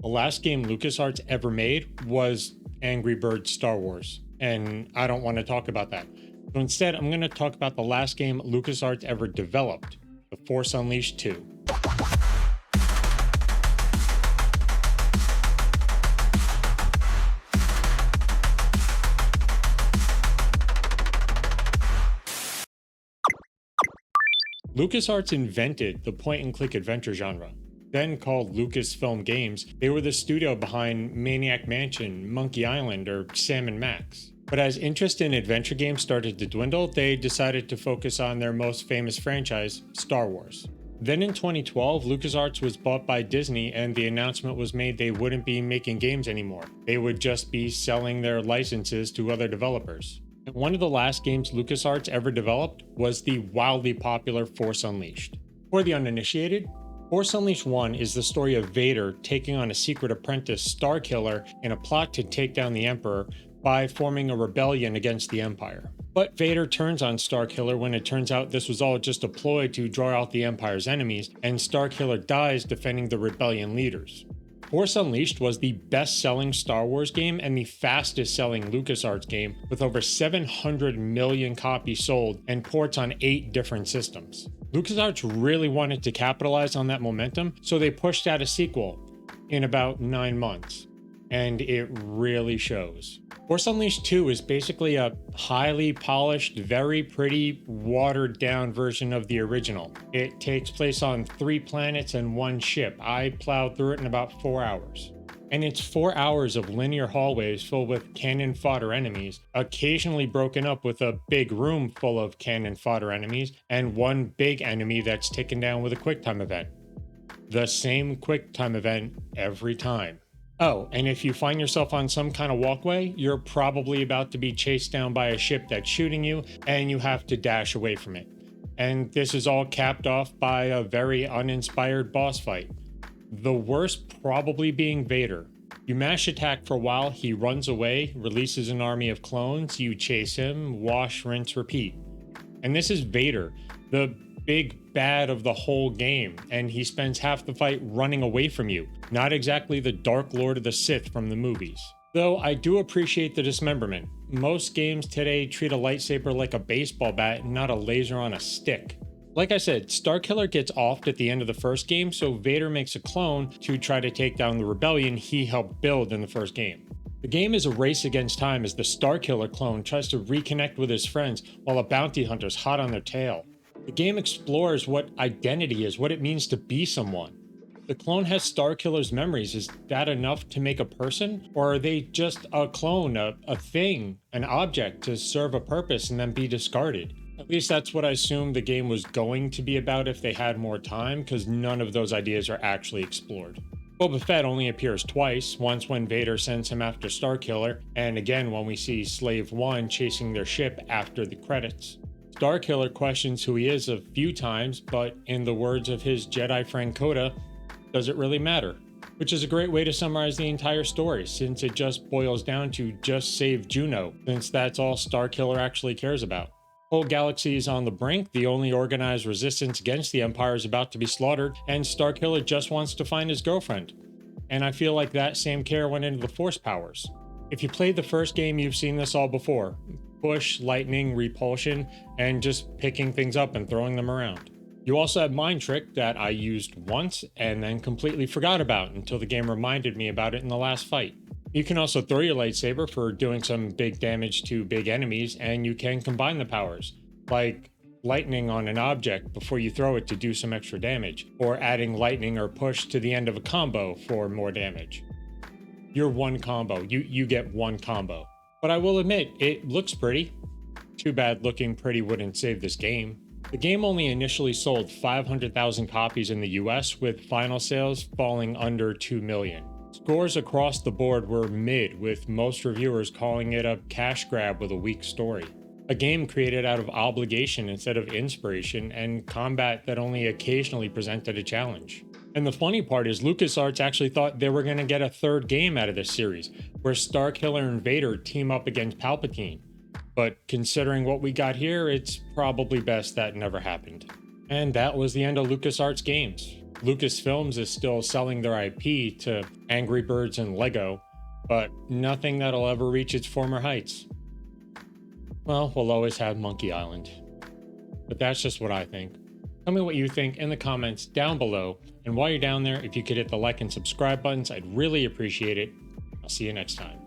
The last game LucasArts ever made was Angry Birds Star Wars, and I don't want to talk about that. So instead, I'm going to talk about the last game LucasArts ever developed, The Force Unleashed 2. LucasArts invented the point-and-click adventure genre. Then called Lucasfilm Games, they were the studio behind Maniac Mansion, Monkey Island, or Sam & Max. But as interest in adventure games started to dwindle, they decided to focus on their most famous franchise, Star Wars. Then in 2012, LucasArts was bought by Disney and the announcement was made they wouldn't be making games anymore. They would just be selling their licenses to other developers. And one of the last games LucasArts ever developed was the wildly popular Force Unleashed. For the uninitiated, Force Unleashed 1 is the story of Vader taking on a secret apprentice, Starkiller, in a plot to take down the Emperor by forming a rebellion against the Empire. But Vader turns on Starkiller when it turns out this was all just a ploy to draw out the Empire's enemies, and Starkiller dies defending the rebellion leaders. Force Unleashed was the best-selling Star Wars game and the fastest-selling LucasArts game, with over 700 million copies sold and ports on 8 different systems. LucasArts really wanted to capitalize on that momentum, so they pushed out a sequel in about 9 months, and it really shows. Force Unleashed 2 is basically a highly polished, very pretty, watered-down version of the original. It takes place on 3 planets and 1 ship. I plowed through it in about 4 hours. And it's 4 hours of linear hallways filled with cannon fodder enemies, occasionally broken up with a big room full of cannon fodder enemies, and 1 big enemy that's taken down with a QuickTime event. The same QuickTime event every time. Oh, and if you find yourself on some kind of walkway, you're probably about to be chased down by a ship that's shooting you, and you have to dash away from it. And this is all capped off by a very uninspired boss fight. The worst probably being Vader. You mash attack for a while, he runs away, releases an army of clones, you chase him, wash, rinse, repeat. And this is Vader, the big bad of the whole game, and he spends half the fight running away from you. Not exactly the Dark Lord of the Sith from the movies. Though I do appreciate the dismemberment. Most games today treat a lightsaber like a baseball bat and not a laser on a stick. Like I said, Starkiller gets offed at the end of the first game, so Vader makes a clone to try to take down the rebellion he helped build in the first game. The game is a race against time as the Starkiller clone tries to reconnect with his friends while a bounty hunter's hot on their tail. The game explores what identity is, what it means to be someone. The clone has Starkiller's memories. Is that enough to make a person? Or are they just a clone, a thing, an object to serve a purpose and then be discarded? At least that's what I assumed the game was going to be about if they had more time, because none of those ideas are actually explored. Boba Fett only appears twice, once when Vader sends him after Starkiller, and again when we see Slave One chasing their ship after the credits. Starkiller questions who he is a few times, but in the words of his Jedi friend Coda, does it really matter? Which is a great way to summarize the entire story, since it just boils down to just save Juno, since that's all Starkiller actually cares about. Whole galaxy is on the brink, the only organized resistance against the Empire is about to be slaughtered, and Starkiller just wants to find his girlfriend. And I feel like that same care went into the Force powers. If you played the first game, you've seen this all before. Push, lightning, repulsion, and just picking things up and throwing them around. You also have Mind Trick that I used once and then completely forgot about until the game reminded me about it in the last fight. You can also throw your lightsaber for doing some big damage to big enemies, and you can combine the powers, like lightning on an object before you throw it to do some extra damage, or adding lightning or push to the end of a combo for more damage. You're one combo, you get one combo. But I will admit, it looks pretty. Too bad looking pretty wouldn't save this game. The game only initially sold 500,000 copies in the US, with final sales falling under 2 million. Scores across the board were mid, with most reviewers calling it a cash grab with a weak story. A game created out of obligation instead of inspiration, and combat that only occasionally presented a challenge. And the funny part is LucasArts actually thought they were going to get a third game out of this series, where Starkiller and Vader team up against Palpatine. But considering what we got here, it's probably best that never happened. And that was the end of LucasArts games. Lucasfilms is still selling their IP to Angry Birds and Lego, but nothing that'll ever reach its former heights. Well, we'll always have Monkey Island. But that's just what I think. Tell me what you think in the comments down below, and while you're down there, if you could hit the like and subscribe buttons, I'd really appreciate it. I'll see you next time.